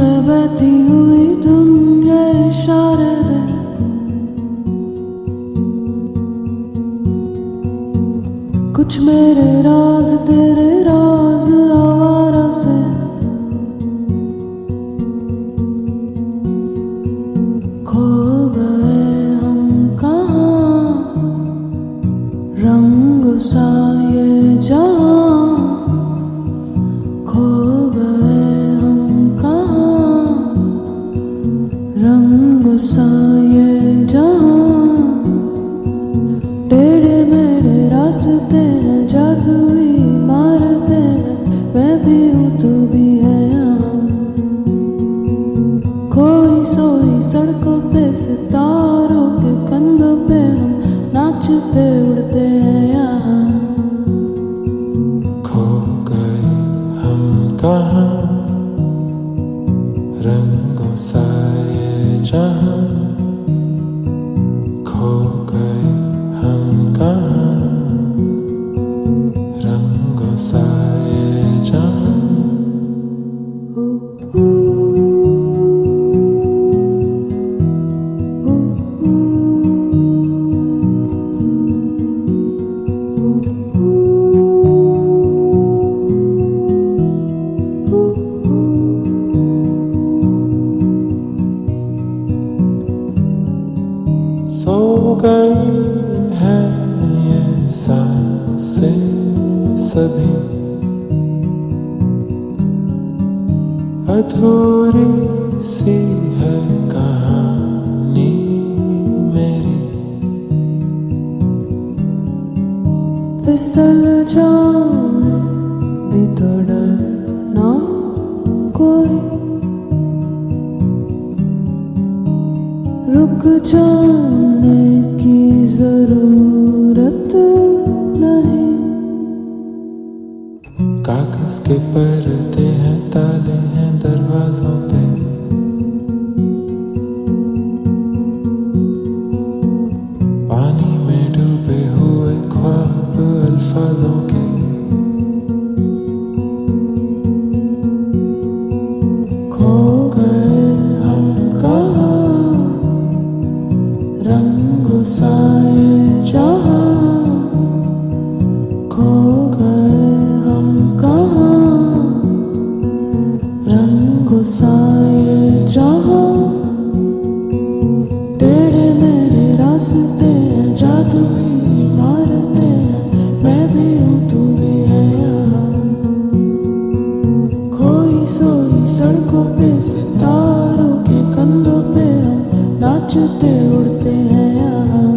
से बहती हुई तुम ये इशारे दे, कुछ मेरे राज तेरे राज आवारा से। खो गए हम कहाँ, रंग सा ये जहाँ। खो गए हम कहाँ, रंग सा ये जहाँ। टेढ़े मेढ़े रास्ते हैं, जादुई मारते हैं, मैं भी हूँ तू भी है यहाँ। खोई सोई सड़कों पे सितारों के कंधों पे हम नाचते उड़ते हैं यहाँ। खो गए हम कहाँ, रंगों सा ये जहाँ। खो गए हम कहाँ, रंगों सा ये जहाँ। सो गई है ये सांसें सभी, अधूरी सी है कहानी मेरी। फिसल जाए भी तो डरना कोई, रुक जाने की जरूरत नहीं। कागज के पर्दे हैं, ताले हैं दरवाजों पे। पानी में डूबे हुए ख्वाब अल्फाजों के। खो गए हम कहाँ, रंग सा ये जहाँ। खो गए हम कहाँ, रंग सा ये जहाँ। टेढ़े मेढ़े रास्ते हैं, जादुई मारते हैं, मैं भी हूँ तू भी है यहाँ। खोई सोई सड़कों पे सितारों के कंधों पे हम नाचते उड़ते हैं यहाँ।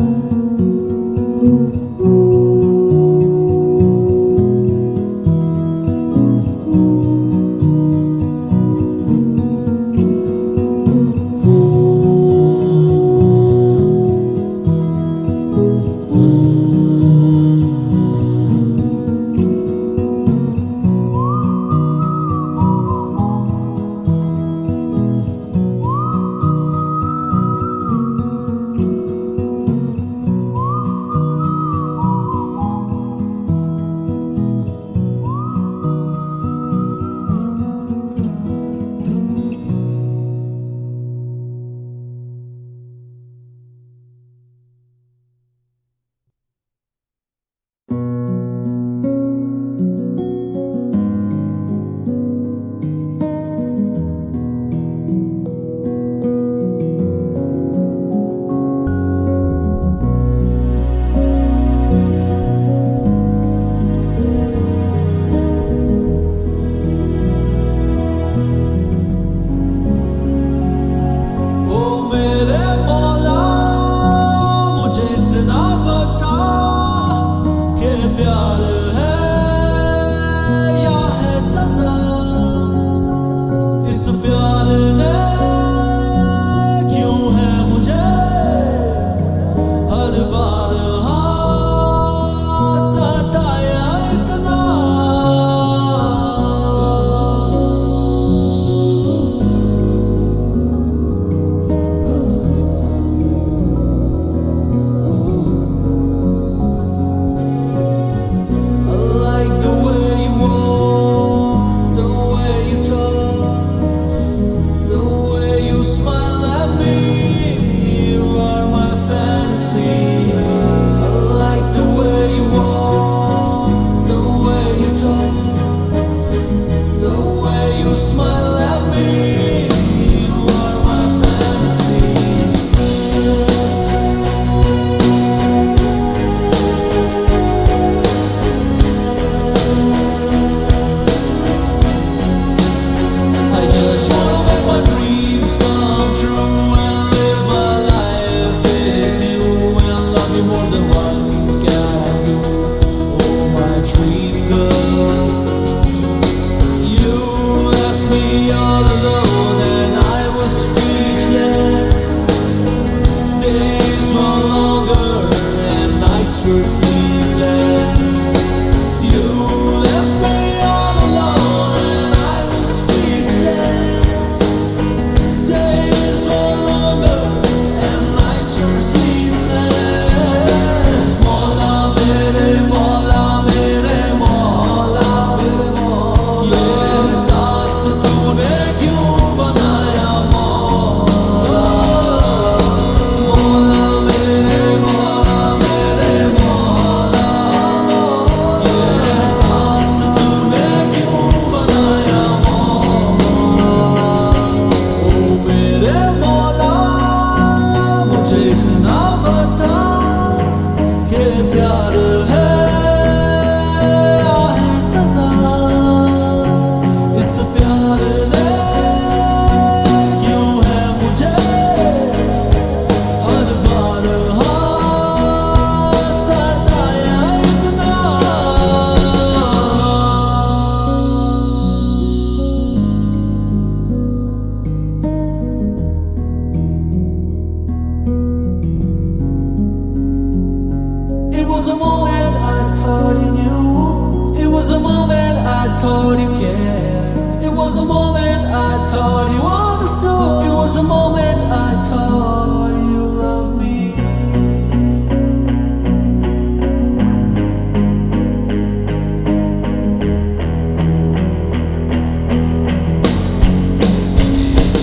was a moment I thought you knew. It was a moment I thought you cared. It was a moment I thought you understood. It was a moment I thought you loved me.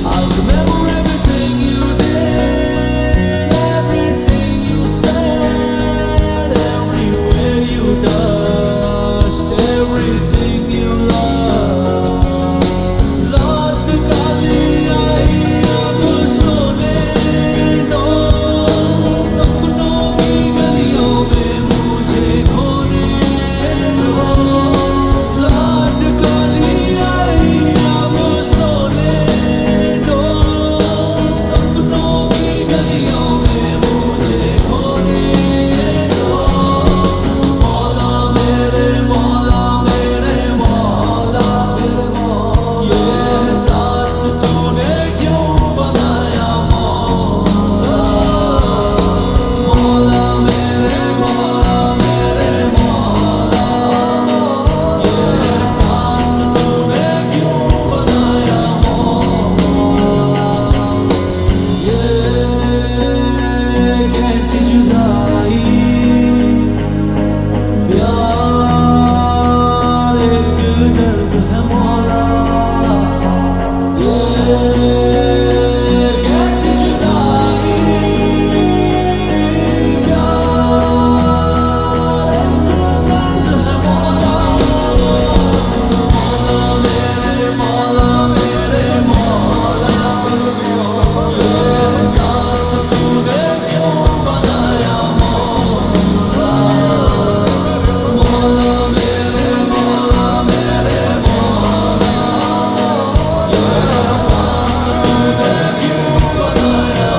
I'll remember everything you did, everything you said, everywhere you touched, everything you loved. लौट कभी आई अब सोने दो, सपनों की गलियों में मुझे खोने दो। लौट कभी आई अब सोने दो, सपनों की गलियों में मुझे खोने दो। मौला मेरे मौला मेरे मौला मेरे मौला, ये एहसास तूने क्यों बनाया मौला? मौला मेरे मौला मेरे मौला, ये एहसास तूने क्यों बनाया मौला? ये कैसी जुदाई, प्यार एक दर्द है मौला। ये कैसी जुदाई, प्यार एक दर्द है मौला। मौला मेरे मौला मेरे मौला, ये एहसास तूने क्यों बनाया मौला? मौला मेरे मौला मेरे मौला, ये एहसास तूने क्यों बनाया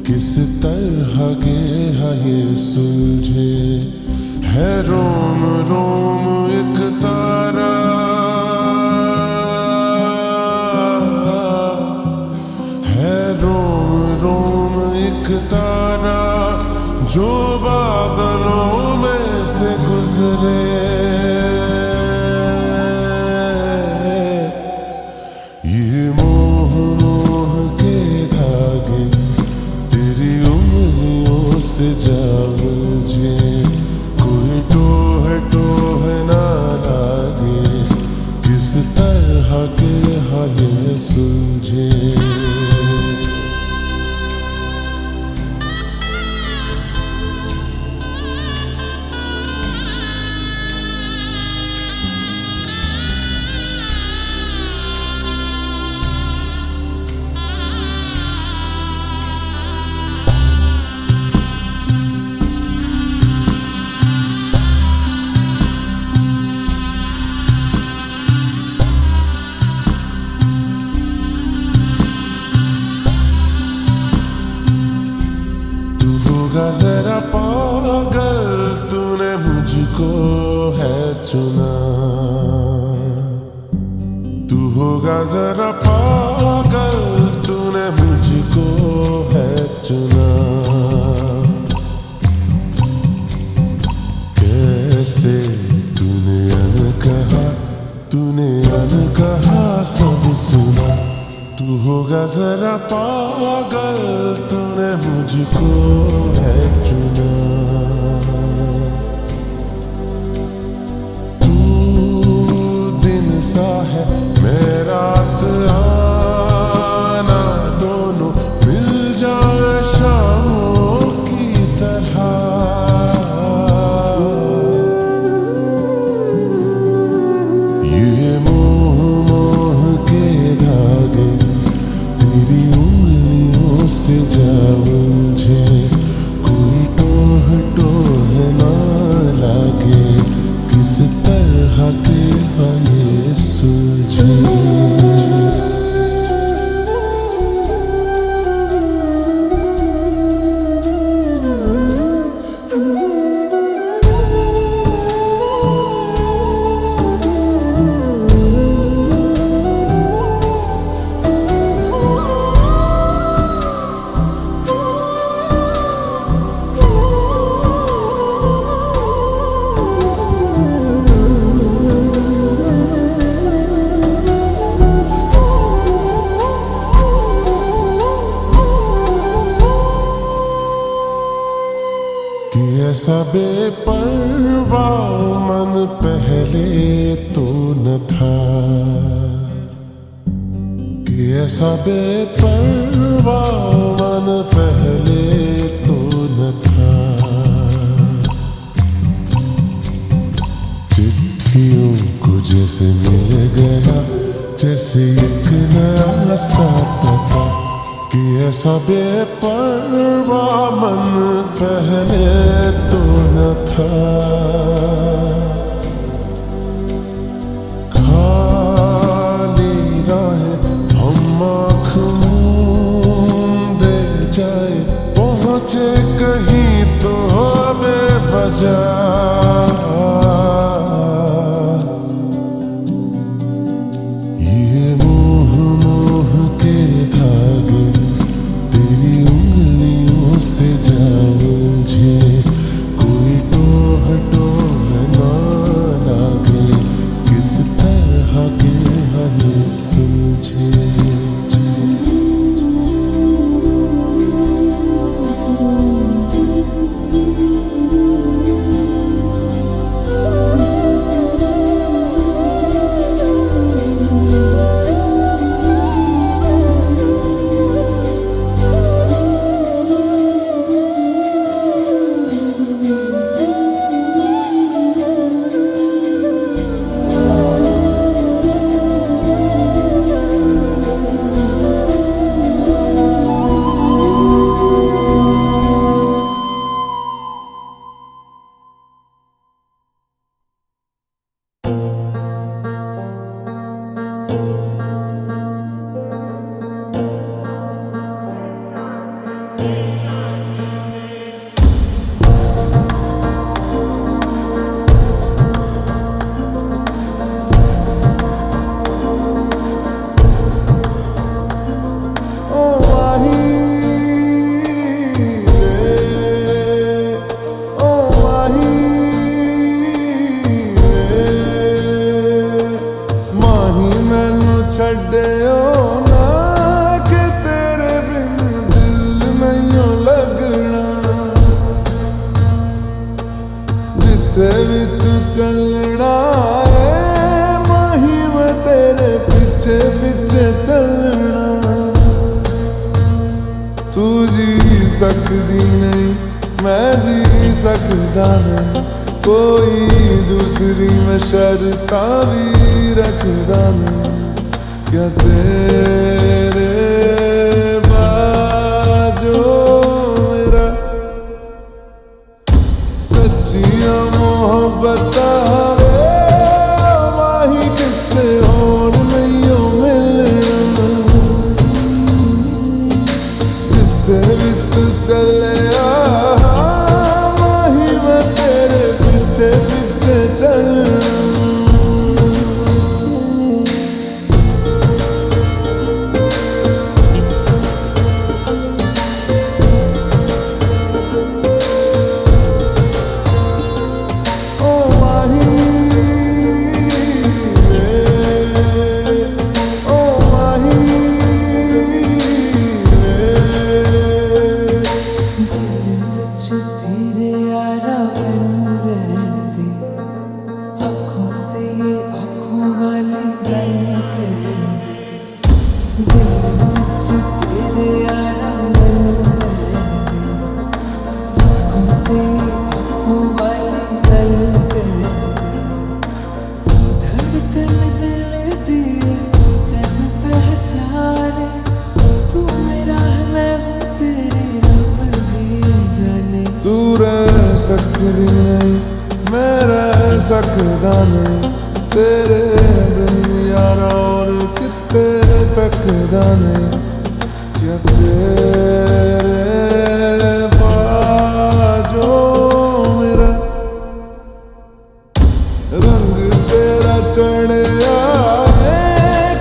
किस तरह के है ये सुलझे, है रोम रोम एक तारा, है रोम रोम एक तारा जो बादलों में से गुजरे। ये मोह मोह के धागे तेरी उंगलियों से जा उलझे, कोई टोह टोह ना लागे। मुझको है चुना। तू होगा जरा पागल, तूने मुझको है चुना। कैसे तूने अनकहा सब सुना। तू होगा जरा पागल, तूने मुझको है चुना। तू दिन सा है मैं रात आना, दोनों मिल जाए शामों की तरह। ये मोह के धागे तेरी उंगलियों से जा उलझे, कोई टोह ना लागे, किस तरह के ये सुलझे। कि ऐसा बेपरवाह मन पहले तो न था। कि ऐसा बेपरवाह मन पहले तो न था। चिट्ठियों को जैसे मिल गया, जैसे एक नया सा पता। कि ऐसा बेपरवाह मन पहले तो न था। खाली राहें हम आँख मूंदे जाए, पहुँचे कहीं तो बेवजह। ये मोह के धागे तेरी उंगलियों से जा उलझे, कोई टोह ना लागे, किस तरह के ये सुलझे। छड्डियो ना कि तेरे बिन दिल नहीं लगना। जिथे भी तू चलना है माही मैं तेरे पीछे पीछे चलना। तू जी सकदी नहीं मैं जी सकदा नहीं, कोई दूसरी में शर्ता भी रखदा नहीं। क्या तेरे बाजो मेरा सच्चियां मोहब्बत माही कितने और नहीं हो मिलना। जिथे भी तू चले माही मैं तेरे पीछे सकदा नहीं तेरे बिन यारा और किते तकदा नहीं क्या तेरे बाजो मेरा रंग तेरा चढ़िया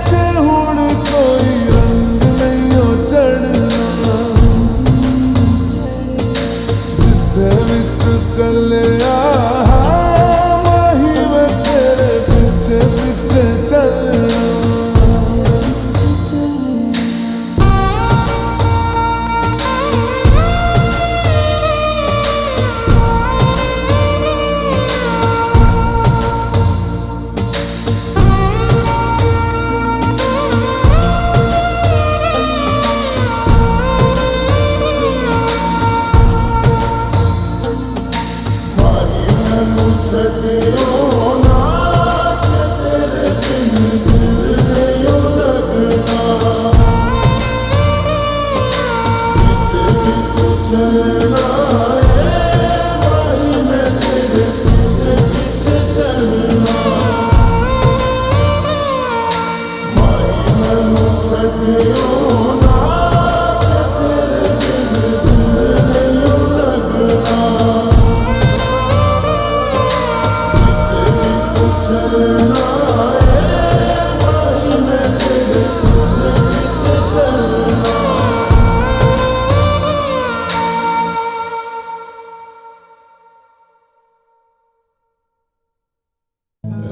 कि हुण कोई रंग नहीं हो चढ़ना जिथे भी तू चलिया माही मैं तेरे पीछे पीछे चलना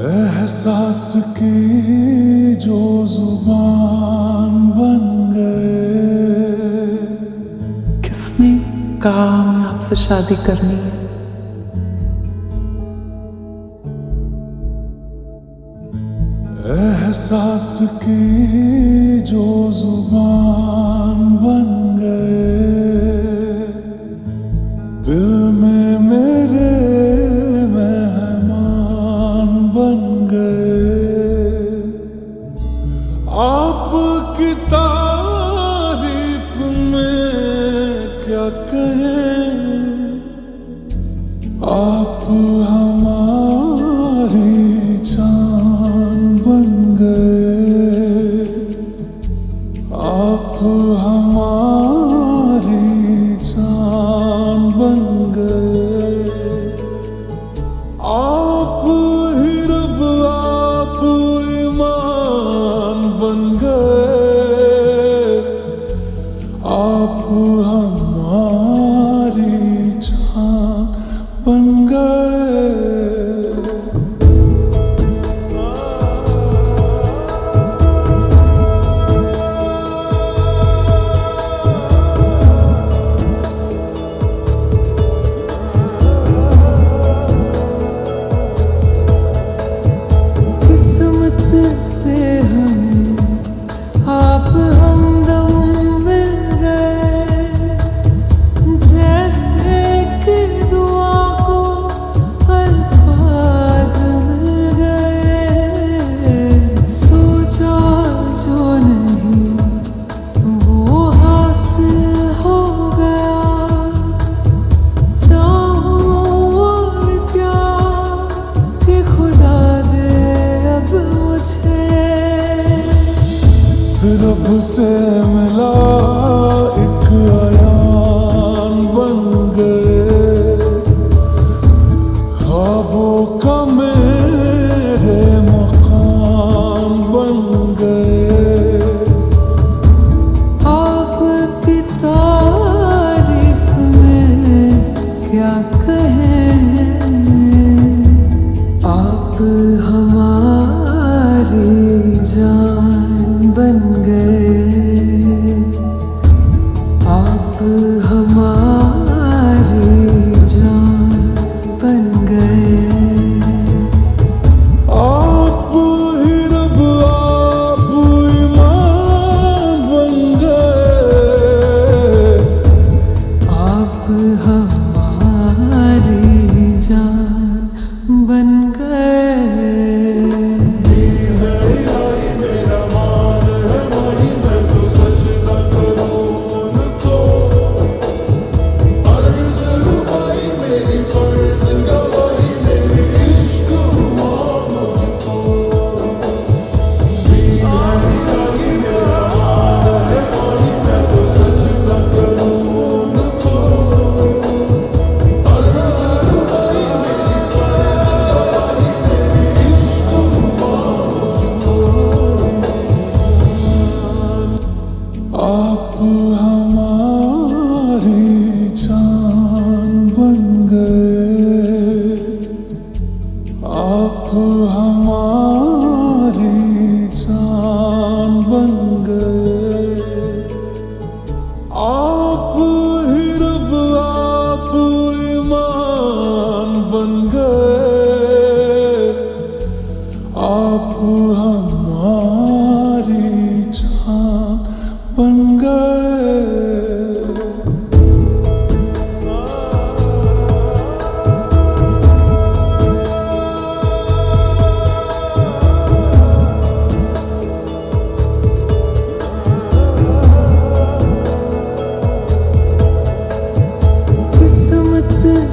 एहसास की जो जुबान बन गए। किसने कहा हमें आपसे शादी करनी है? एहसास की जो जुबान बन गए दिल में मेरे मेहमान बन गए। आपकी तारीफ में क्या कहें, आप हमारी जान बन गए। आप हमारी जान बन गए। आप ही रब आप ईमान बन गए। आप हमारी जान बन गए। से हमें आप हमदम मिल गए, जैसे कि दुआ को अल्फाज मिल गए। सोचा जो नहीं वो हासिल हो गया। चाहूं और क्या कि खुदा दे अब रब से मिला एक आयान बन गए। ख्वाबों का मेरे मकान बन गए। आपकी तारीफ में क्या कहें, आप हमारी जान बन गए। आप हमारी जान बन गए, आप ही रब आप ईमान बन गए, आप हमारी जान बन गए।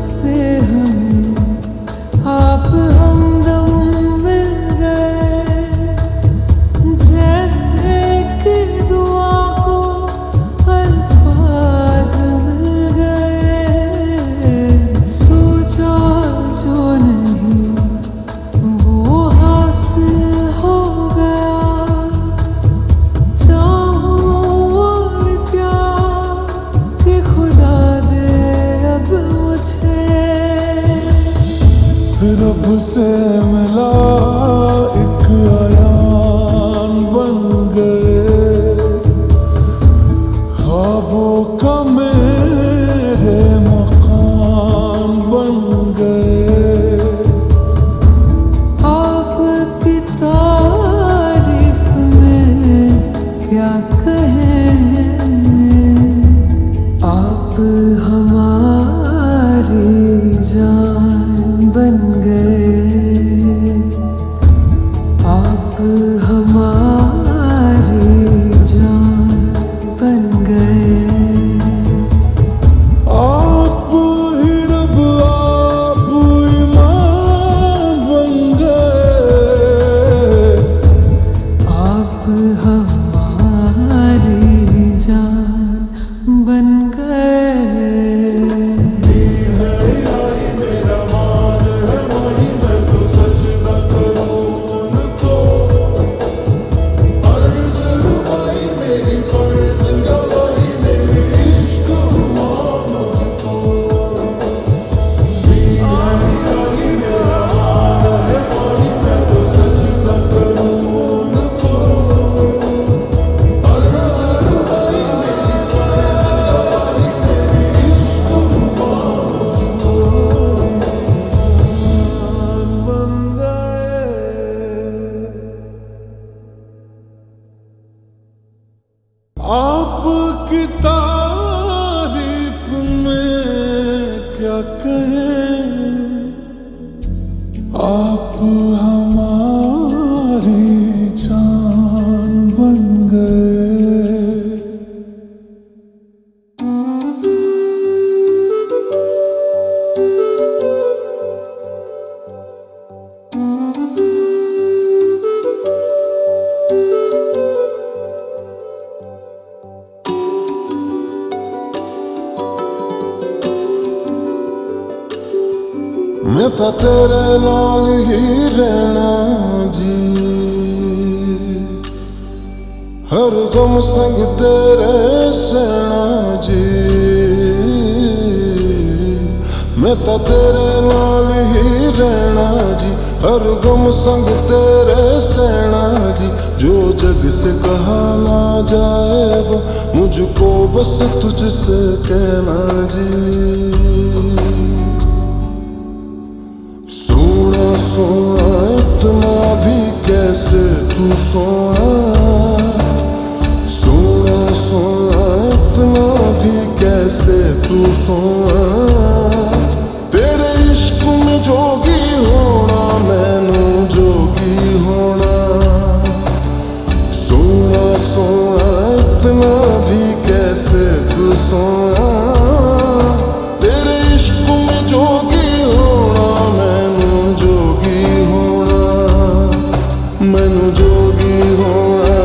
से हमें आप हमदम मिल गए, जैसे कि दुआ को अल्फाज मिल गए। सोचा जो नहीं वो हासिल हो गया, चाहूं और क्या कि खुदा दे अब रब से मिला एक आयान बन गए, ख्वाबों का मेरे मकान बन गए। आपकी तारीफ में क्या कहें, आप हमारी जान बन गए, आप हमारी जान बन गए। आप ही रब आप ईमान बन गए, आप हमारी जान बन गए। आपकी तारीफ में क्या कहें, आप हमारी जान बन गए। मैं तो तेरे नाल ही रहना जी, हर गम संग तेरे सहना जी। मैं तो तेरे नाल ही रहना जी, हर गम संग तेरे सहना जी। जो जग से कहा ना जाए वो मुझको बस तुझसे कहना जी। सोना सोना इतना भी कैसे तू सोना, सोना सोना इतना भी कैसे तू सोना। तेरे इश्क में जोगी होना मैनू जोगी होना। सोना सोना इतना भी कैसे तू सोना। तेरे इश्क में जोगी होना मैनू जोगी होना। मैनू जोगी होना,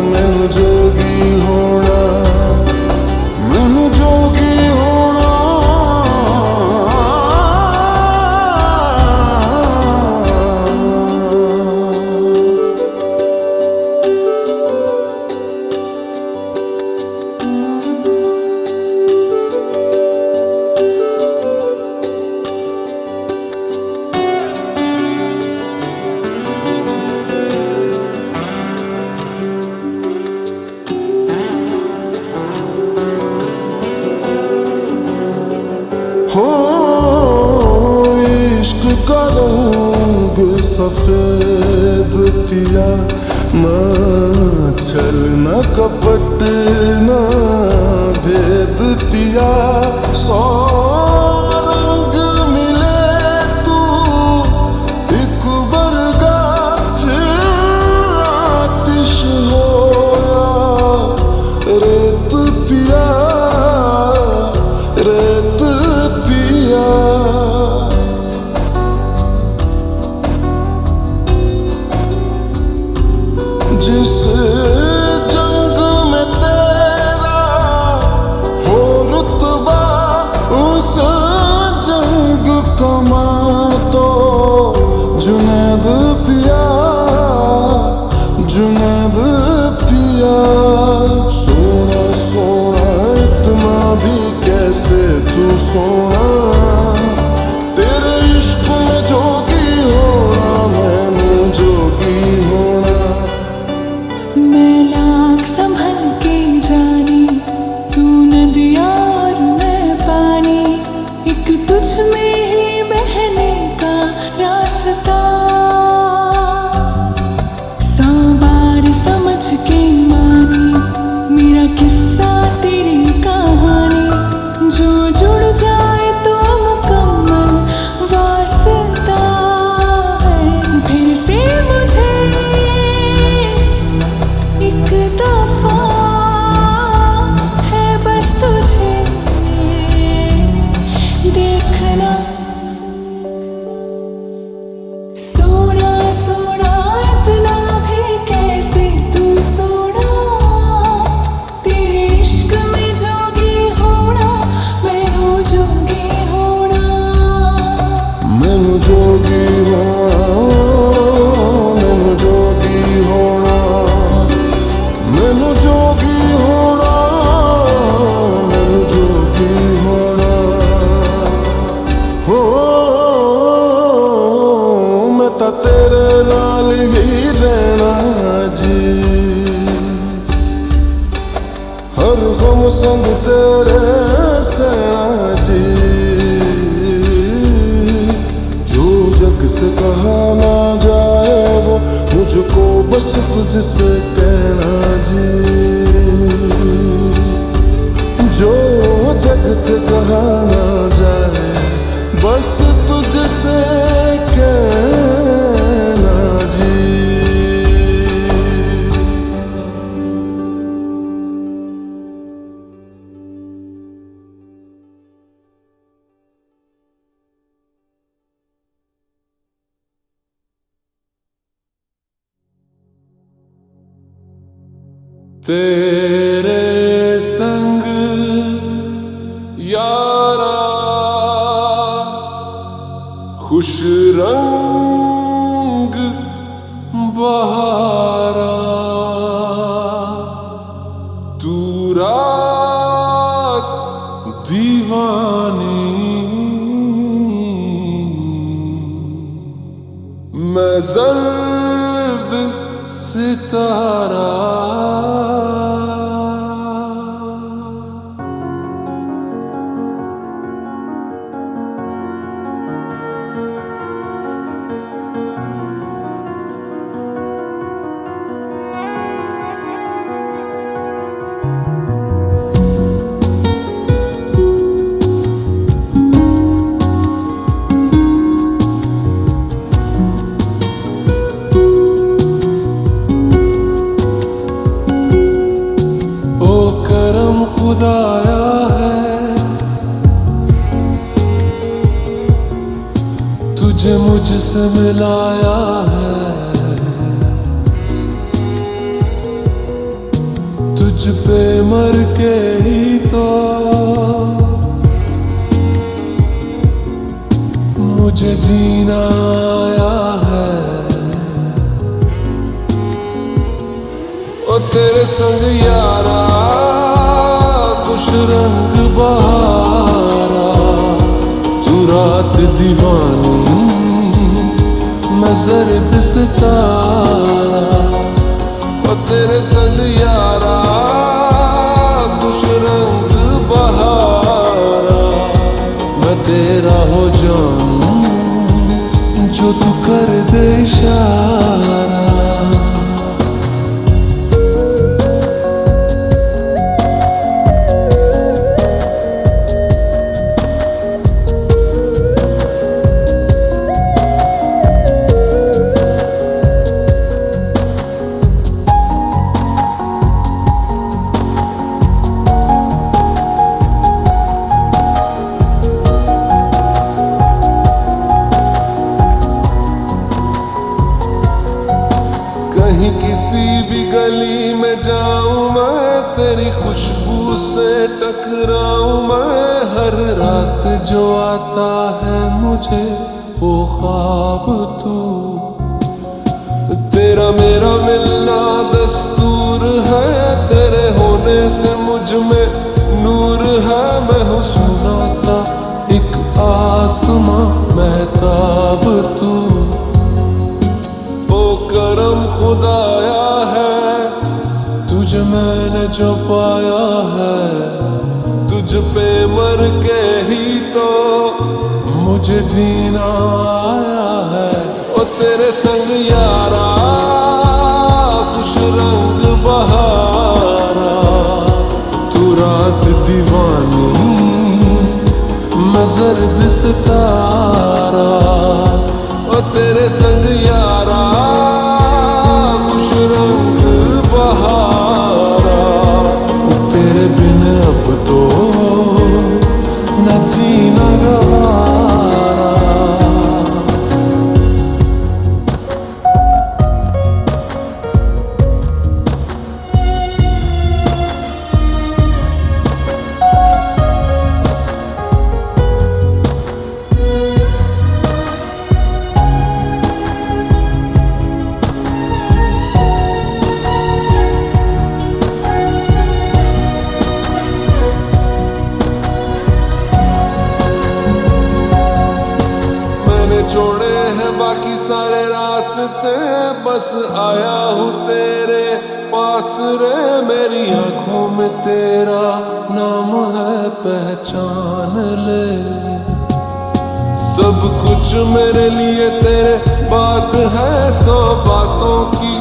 मैनू जोगी होना, मैनू जोगी होना। का रंग सफेद पिया, ना छल न कपट न भेद पिया। सौ रंग मिले तू एक वर्गा, फिर आतिश होया रेत पिया, रेत पिया। जिस जंग में तेरा हो रुतबा, उस जंग कमा तो जुनैद पिया, जुनैद पिया। सोना सोना इतना भी कैसे तू सोना, तेरे इश्क में जोगी होना, मैनू जोगी होना। मैं लाख संभल के जानी, तू नदिया और मैं पानी, एक तुझ में ही बहने का रास्ता। सौ बार समझ के मानी मेरा किस्सा तेरी कहानी, जो जुड़ जाए तो मुकम्मल वास्ता है। फिर से मुझे एक दफा है बस तुझे देखना। सोना सोना इतना भी कैसे तू सोना, तेरे इश्क में जोगी होना, मैनू जोगी होना। मैनू जोगी होना, मैनू जोगी होना, मैनू जोगी होना, मैनू जोगी होना। हो मैं तां तेरे नाल ही रहना जी, हर गम संग तेरे सहना जी। जो जग से कहा ना जाए वो मुझको बस तुझसे कहना जी, जो जग से कहा ना जाए बस तुझसे कहना जी। तेरे संग यारा खुश रंग बहारा, तू रात दीवानी, मैं जर्द सितारा। खुदाया है तुझे मुझसे मिलाया है, तुझ पे मर के ही तो मुझे जीना आया है। ओ तेरे संग यारा खुश रंग बहारा, तू रात दीवानी, मैं जर्द सितारा। ओ तेरे संग यारा खुश रंग बहारा, मैं तेरा हो जाऊं जो तू कर दे इशारा। कहीं किसी भी गली में जाऊं मैं, तेरी खुशबू से टकराऊं मैं। हर रात जो आता है मुझे वो ख्वाब तू, तेरा मेरा मिलना दस्तूर है। तेरे होने से मुझ में नूर है। मैं हूँ सुना सा एक आसमां महताब तू। करम खुदाया है तुझे मैंने जो पाया है। तुझ पे मर के ही तो मुझे जीना आया है। ओ तेरे संग यारा खुश रंग बहारा। तू रात दीवानी मैं जर्द सितारा। ओ तेरे संग यारा खुश रंग बहारा। तेरे बिन अब तो न जीना गवारा। छोड़े हैं बाकी सारे रास्ते, बस आया हूँ तेरे पास रे। मेरी आंखों में तेरा नाम है पहचान ले। सब कुछ मेरे लिए तेरे बात है। 100 बातों की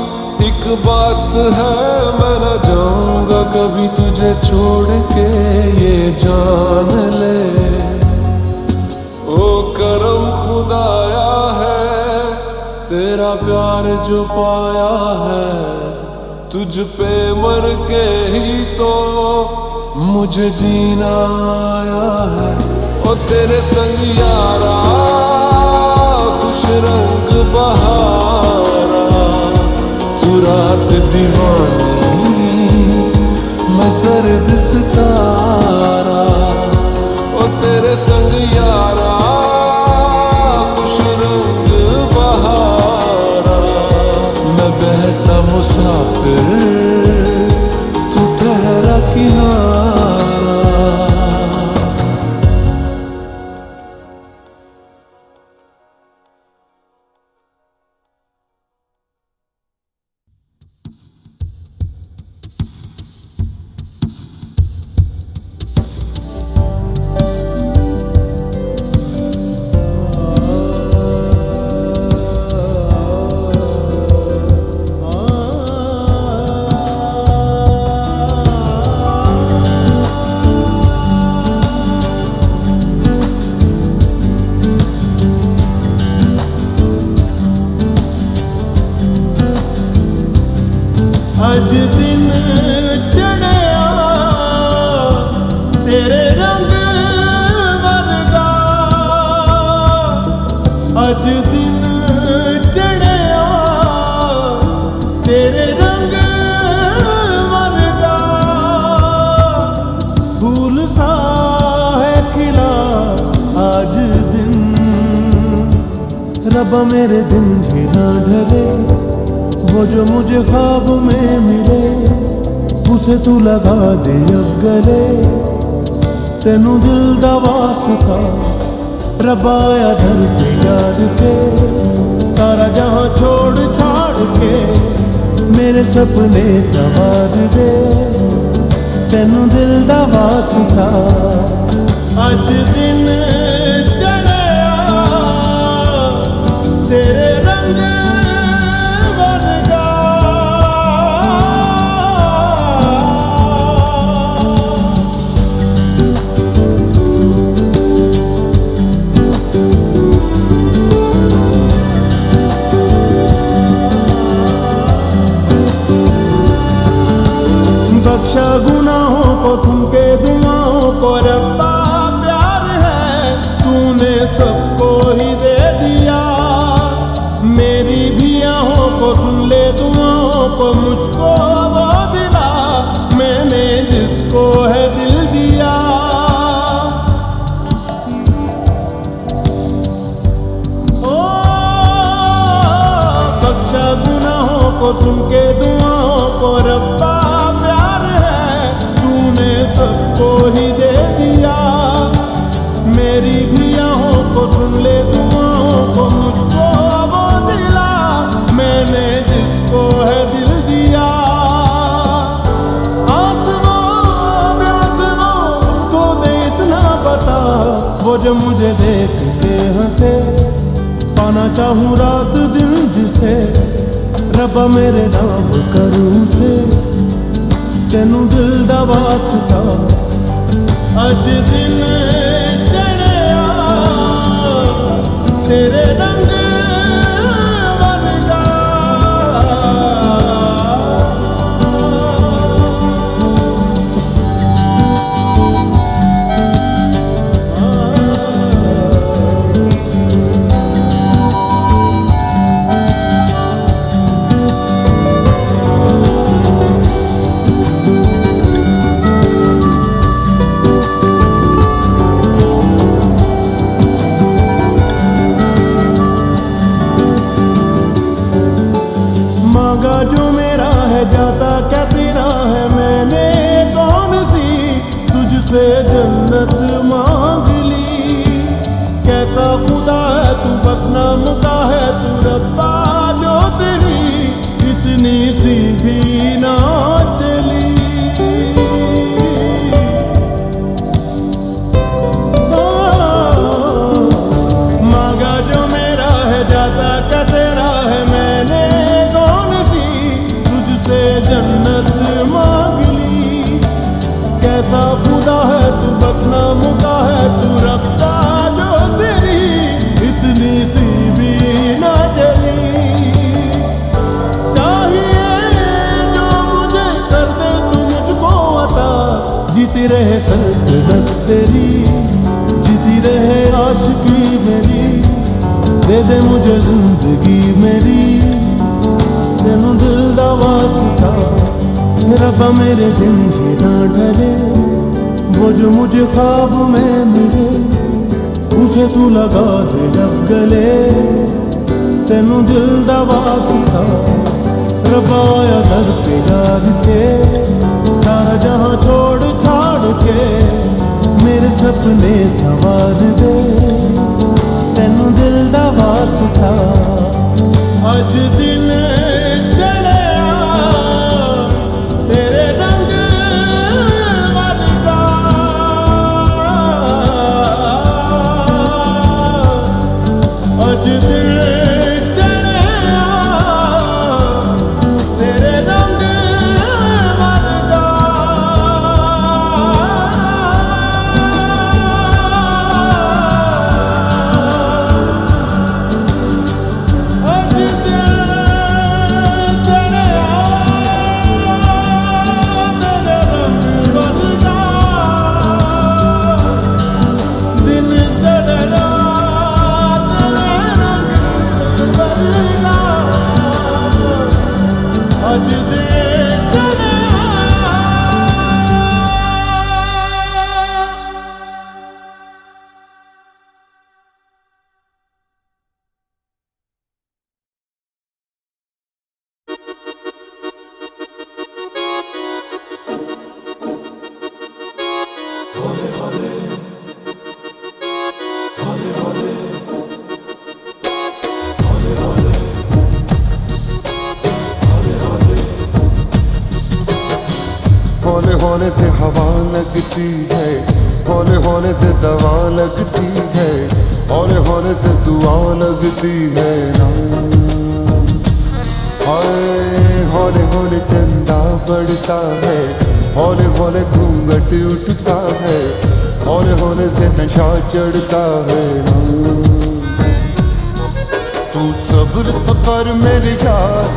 एक बात है। मैं न जाऊंगा कभी तुझे छोड़ के ये जान ले। ओ करम खुदाया है तेरा प्यार जो पाया है। तुझ पे मर के ही तो मुझे जीना आया है। ओ तेरे संग यारा खुश रंग बहारा। तू रात दीवानी मैं जर्द सितारा। ओ तेरे संग यारा खुश रंग बहारा। मैं बहता मुसाफिर तू ठहरा किनारा। अज दिन चढ़िया तेरे रंग वर्गा। अज दिन चढ़िया तेरे रंग वर्गा। फूल सा है खिला आज दिन। रब्बा मेरे दिन भी ना ढले। वो जो मुझे ख्वाब में मिले उसे तू लगा दे अब गले। तेनू दिल दा वास्ता रब्बा आया धरती याद के। सारा जहां छोड़ छाड़ के मेरे सपने संवार दे। तेनू दिल दा वास्ता अज दिन चढ़िया को मुझको वो दिला मैंने जिसको है दिल दिया। ओ बख्शा गुनाहों को सुन के दुआओं को रब्बा प्यार है तूने सबको ही दे दिया। मेरी भी आहों को सुन ले दुआओं को मुझको वो दिला मैंने जिसको है दिल दिया। आसमां उसको दे इतना पता वो जो मुझे देख के हंसे। पाना चाहूँ रात दिन जिसे रब्बा मेरे नाम करूँ से तेनू दिल दा वास्ता अज दिन चढ़िया तेरे रंग वर्गा। मांगा जो मेरा है जाता क्या तेरा है मैंने कौन सी तुझसे जन्नत मांग ली। कैसा खुदा है तू बस नाम का है तू रब्बा जो तेरी इतनी सी भी ना चली। मांगा जो मेरा है जाता क्या तेरा है मैंने जन्नत मांग ली। कैसा खुदा है तू बस नाम का है तू रब्बा जो तेरी इतनी सी भी ना चली। चाहिए जो मुझे कर दे तू मुझको अता जीती रहे सल्तनत तेरी जीती रहे आशिकी मेरी दे दे मुझे जिंदगी मेरी तेनू दिल दा वास्ता रब्बा मेरे दिन जीना ढले। वो जो मुझे ख्वाब में मिले उसे तू लगा दे जब गले तेनू दिल दा वास्ता रब्बा आया दर पे याद के सारा जहां छोड़ छाड़ के मेरे सपने सवार दे तेनू दिल दा वास्ता अज दिन तेरे रंग वर्गा। अज दिल चढ़िया तेरे रंग वर्गा। अज दिल हौले हौले से हवा लगती है हौले हौले से दवा लगती है हौले हौले से दुआ लगती है ना। हाय हौले हौले चंदा बढ़ता है हौले हौले घूंघट उठता है हौले हौले से नशा चढ़ता है ना। तू सब्र तो कर मेरी यार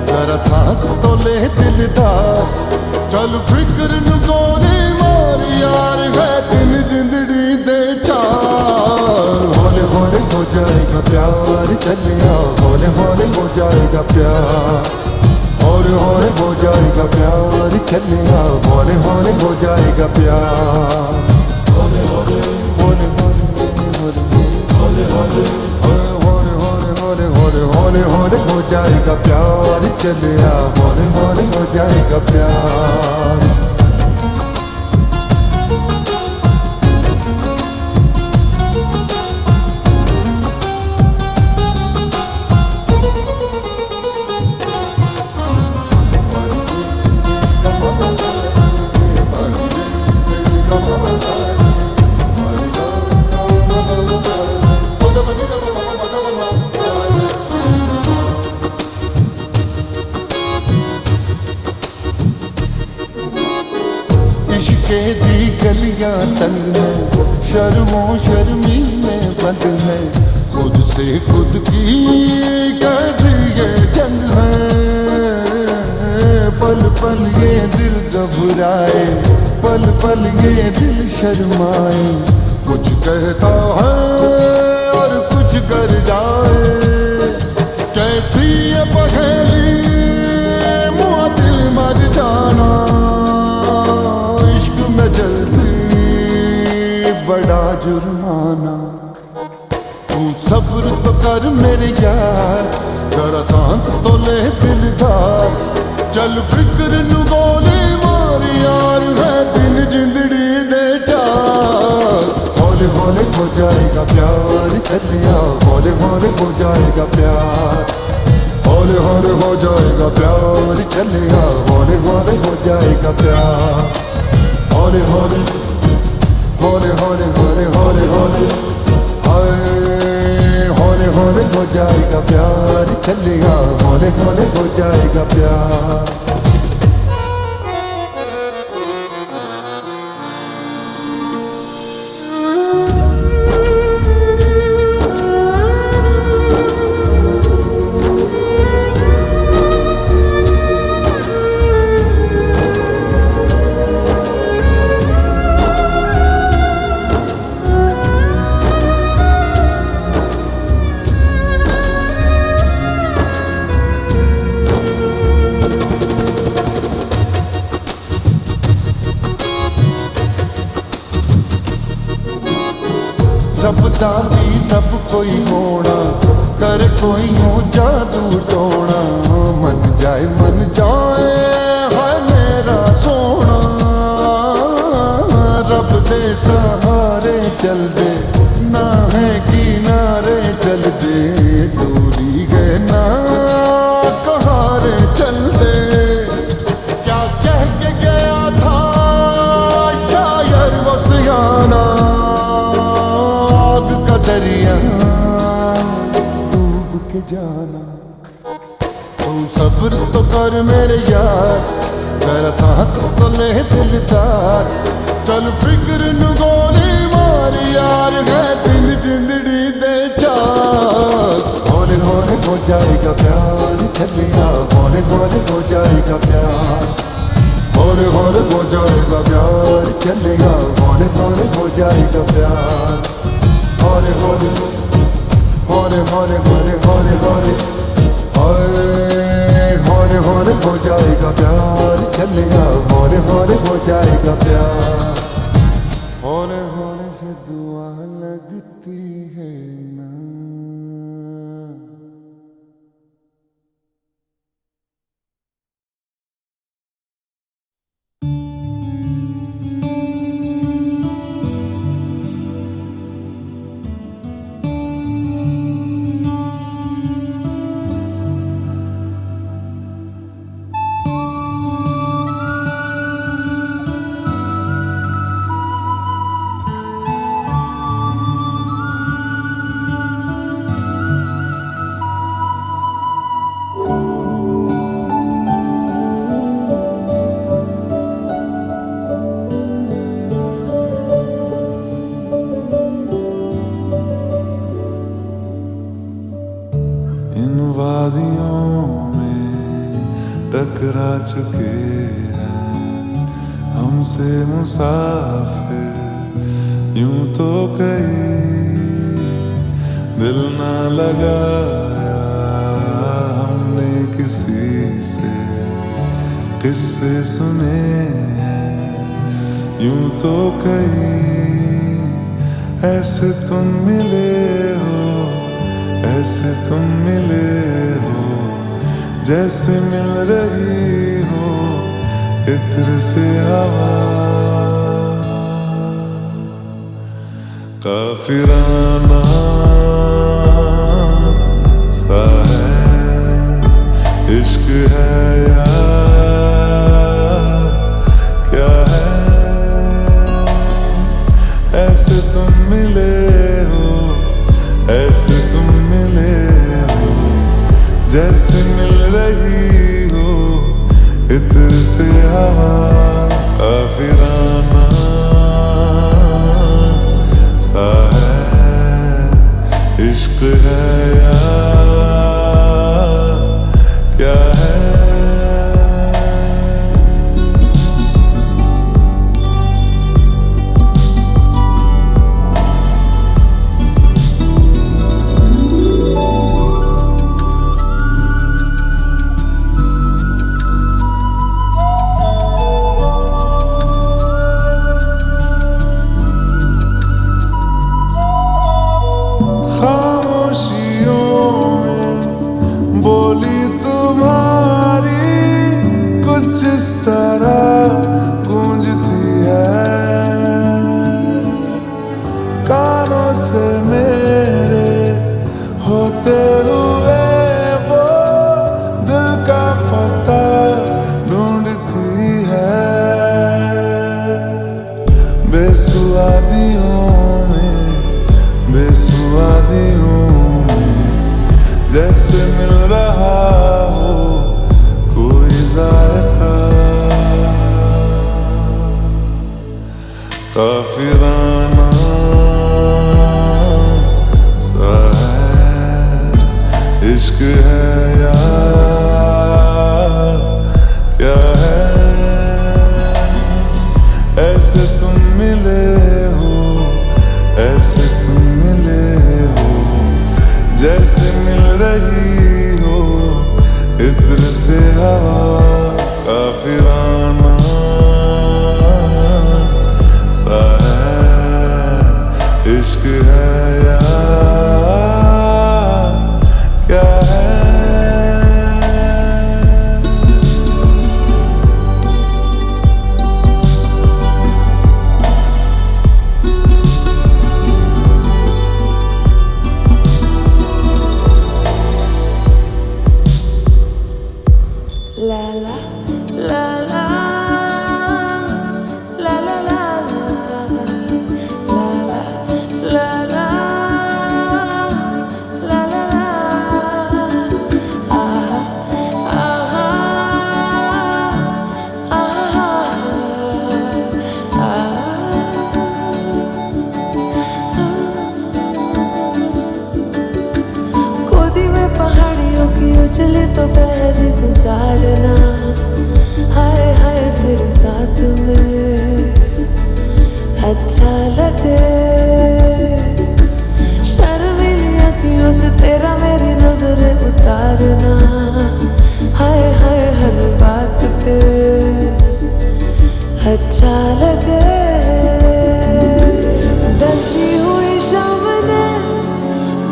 जरा सांस तो ले दिलदार चल फिक्र नु गोली मार यार है दिन जिंदड़ी दे चार। हौले हौले हो जाएगा प्यार चलिया हौले हौले हो जाएगा प्यार और हौले हौले हो जाएगा प्यार चलिया, हौले हौले हो जाएगा प्यार, हौले हौले हौले हौले हौले हौले हौले हौले हौले हौले हो जाएगा प्यार चलिया, हौले हौले हो जाएगा प्यार। इश्के दी गलियां तंग है, शर्मो शर्मी में बंद है, खुद से खुद की कैसी ये जंग है। पल पल ये दिल घबराए, पल पल ये दिल शर्माए, कुछ कहता है और कुछ कर जाए। कैसी ये पहेली मुआ दिल मर जाना, इश्क में जल्दी बड़ा जुर्माना। तू सब्र तो कर मेरे यार, जरा सांस तो ले दिलदार, चल फिक्र नु गोली मार यार, है दिन जिंदड़ी दे चार। हौले हौले हो जाएगा प्यार चलिया, हौले हौले हो जाएगा प्यार, हौले हौले हो जाएगा प्यार चलिया, हौले हौले हो जाएगा प्यार, हौले हौले हौले हौले हौले हौले हौले हौले हौले हो जाएगा प्यार चलिया, हौले हौले हो जाएगा प्यार। रब दा भी रब कोई होना, कर कोई हो जादू टोना, मन जाए है मेरा सोना। रब दे सहारे चल दे, ना है किनारे चल दे, दूरी गए ना कहारे चल दे। क्या कह के गया था शायर वो सियाना, दरिया डूब के जाना। तू सब्र तो कर मेरे यार, जरा सांस तो ले दिलदार, चल फिक्र नु गोली मार यार, है दिन जिंदड़ी दे चार। हौले हौले हो जाएगा प्यार चलिया, हौले हौले हो जाएगा प्यार, हौले हौले हो जाएगा प्यार चलिया, हौले हौले हो जाएगा प्यार, हौले हौले हौले हौले हौले हौले हौले हौले हौले हो जाएगा प्यार चलिया, हौले हौले हो जाएगा प्यार। हौले हौले से दुआ लगती है ना। टकरा चुके हैं हमसे मुसाफिर, यूं तो कहीं दिल ना लगाया हमने किसी से। किस्से सुने हैं यूं तो कई, ऐसे तुम मिले हो, ऐसे तुम मिले हो, जैसे मिल रही हो इत्र से हवा। काफिराना सा है इश्क है या क्या है, ऐसे तुम मिले हो, ऐसे तुम मिले हो, जैसे मिल रही हो इत्र से हवा। काफिराना सा है इश्क है या क्या है। बोली तुम्हारी कुछ इस तरह गूंजती है, कानों से मेरे होते हुए वो दिल का पता ढूंढती है। बेसुआदियों में, बेसुआदियों जैसे मिल रहा हो कोई जायका। काफिराना सा है इश्क है या क्या है, ऐसे तुम मिले हो, ऐसे तुम मिले हो, जैसे मिल रही हो इत्र से हवा। काफिराना सा है इश्क है या क्या है। La la la la la la la la la la la la ah ah गोदी में पहाड़ियों की उछली तो पैर गुजारना, हाय हाय तेरे साथ में अच्छा लगे। शर्मीली अखियों से तेरा मेरी नजरें उतारना, हाय हाय हर बात पे अच्छा लगे। ढलती हुई शाम ने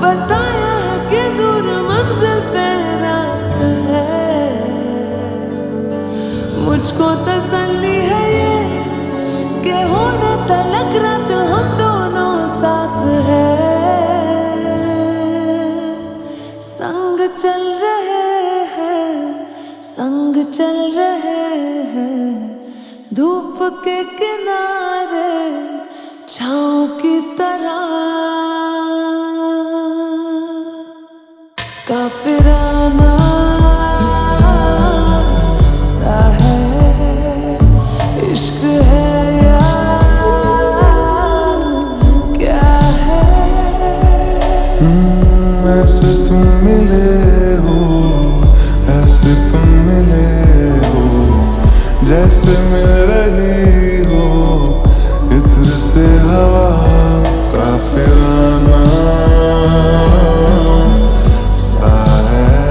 बताया है कि दूर मंजिल पे रात है, मुझको तसल्ली है ये कि होने तलक रात हम दोनों साथ है। संग चल रहे हैं, संग चल रहे हैं, धूप के किनारे छाँव की तरह। काफिराना सा है इश्क है या क्या है। ऐसे तुम मिले हो, ऐसे तुम मिले हो, जैसे मिल रही हो इत्र से हवा। काफिराना सा है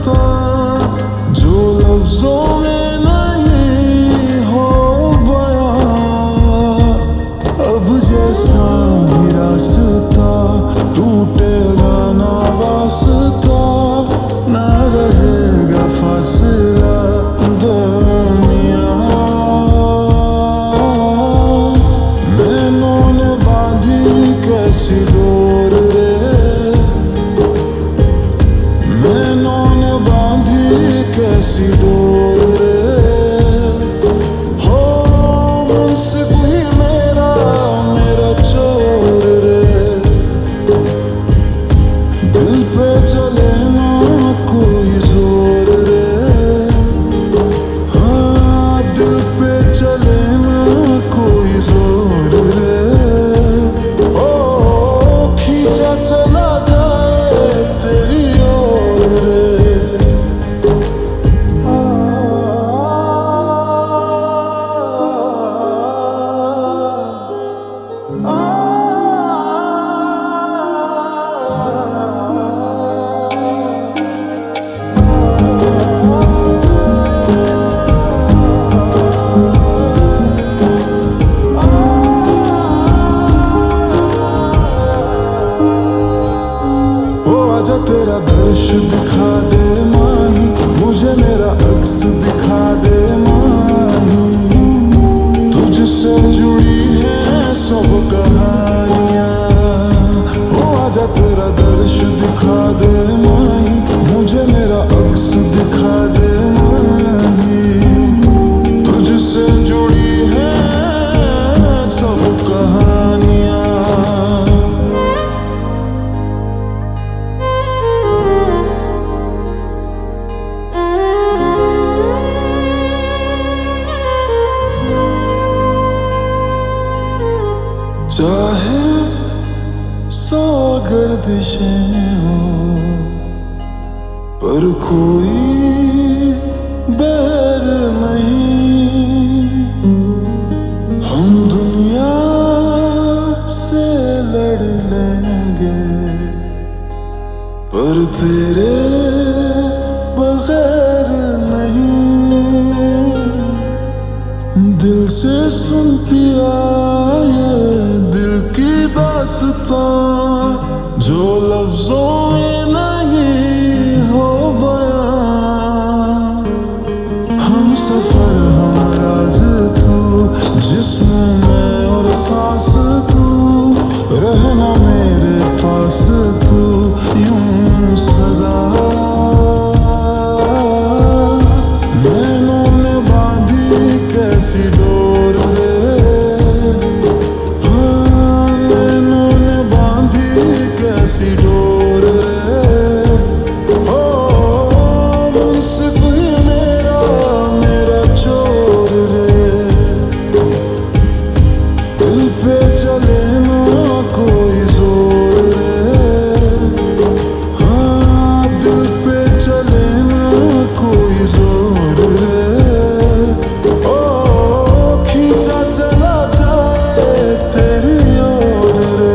दास्तां जो लफ्जों में नहीं हो बयां। अब जैसा ही रास्ता टूटेगा ना वास्ता, ना रहेगा फासला दरमियां। मैनों ने बांधी कैसी डोर रे, मैनों ने बांधी कैसी डोर रे। हो मुंसिफ ही मेरा मेरा चोर रे, दिल पे चले ना कोई जोर रे। हाँ दिल पे चले ना कोई जोर रे। ओ खींचा चला जाए तेरी ओर रे। आजा तेरा दर्श दिखा दे माही, मुझे मेरा अक्स दिखा दे माही। तुझसे जुड़ी है सब कहानियां। ओ आजा तेरा दर्श दिखा दे माही, मुझे मेरा अक्स दिखा दे माही। तुझसे जुड़ी है सब कहानियां। चाहे सौ गर्दिशें हो, पर कोई बैर नहीं। हम दुनिया से लड़ लेंगे, पर तेरे बगैर नहीं। दिल से सुन पिया ये दिल की दास्तां, जो लफ्जों में नहीं हो बयां। हम सफर हमारा तू, जिस्म में और सांस तू, रहना मेरे पास तू यूं सदा। मैनों ने बांधी कैसी डोर रे, हाँ मैनों ने बांधी कैसी डोर रे। हो मुंसिफ ही मेरा मेरा चोर रे, दिल पे चले ना कोई जोर रे। हाँ दिल पे चले ना कोई जोर रे। ओ खींचा चला जाए तेरी ओर रे।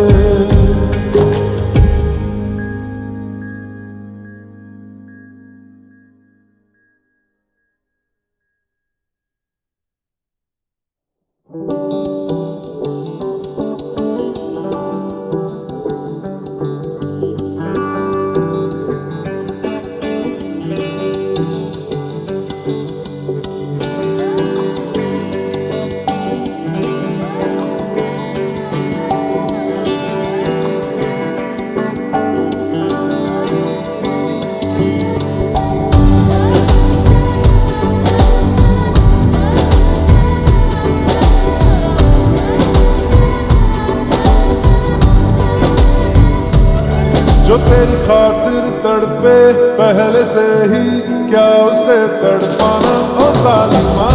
जो तेरी खातिर तड़पे पहले से ही, क्या उसे तड़पाना। ओ जालिमा,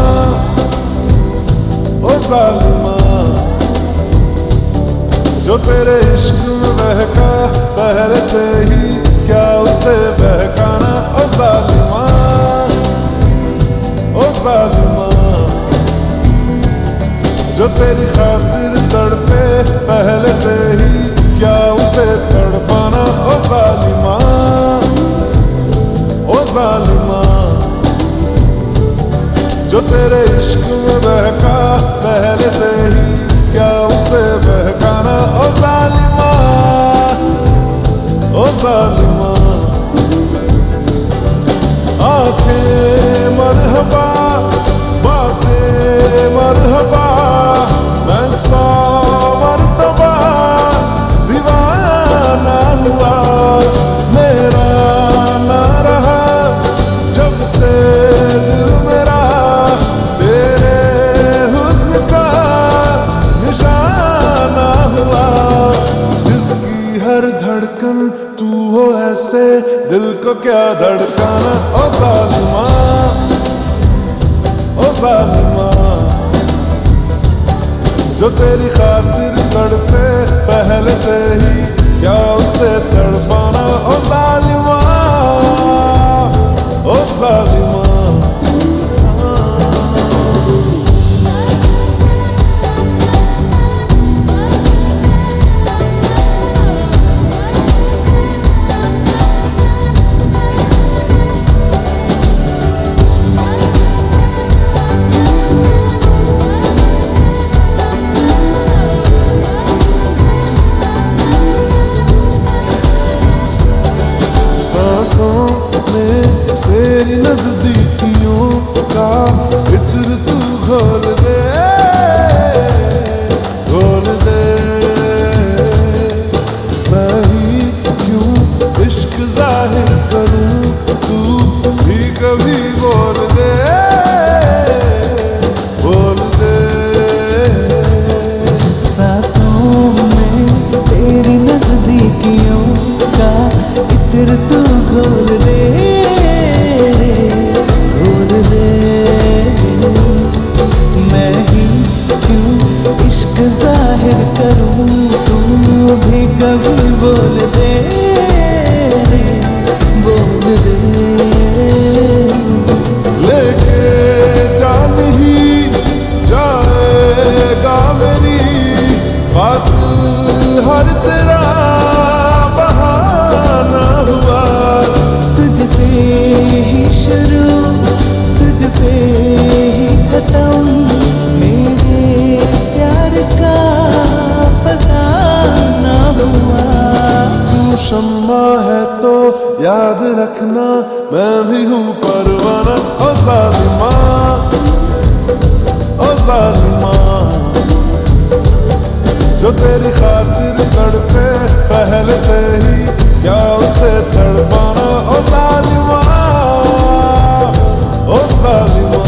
ओ जालिमा। जो तेरे इश्क में बहका पहले से ही, क्या उसे बहकाना। ओ जालिमा, ओ जालिमा। जो तेरी खातिर तड़पे पहले से ही, क्या उसे तड़पाना। ओ जालिमा, ओ जालिमा जो तेरे इश्क में बहका पहले से ही क्या उसे बहकाना ओ जालिमा ओ जालिमा आंखें मरहबा बातें मरहबा मैं 100 मरतबा दीवाना हुआ मेरा ना रहा जब से दिल मेरा तेरे हुस्न का निशाना हुआ जिसकी हर धड़कन तू हो ऐसे दिल को क्या धड़काना ओ जालिमा ओ जालिमा जो तेरी खातिर तड़पे पहले से ही क्या उसे तड़पाना ओ जालिमा ओ जालिमा तेरी नजदीकियों का इत्र तू घोल दे मैं ही क्यों इश्क जाहिर करूं तू भी कभी बोल दे सांसों में तेरी नजदीकियों का इत्र तू घोल दे मैं ही क्यों इश्क जाहिर करूं तू भी कभी बोल दे लेके जान ही जाएगा मेरी बात हर तेरा बहाना हुआ तुझसे ही शुरू तुझ पे ही खत्म मेरे प्यार का फसाना हुआ तू शम्मा है तो याद रखना मैं भी हूँ परवाना ओ जालिमा ओ जालिमा जो तेरी खातिर तड़पे पहले से ही क्या उसे तड़पाना ओ जालिमा ओ जालिमा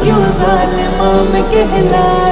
क्यों जालिमा में कहला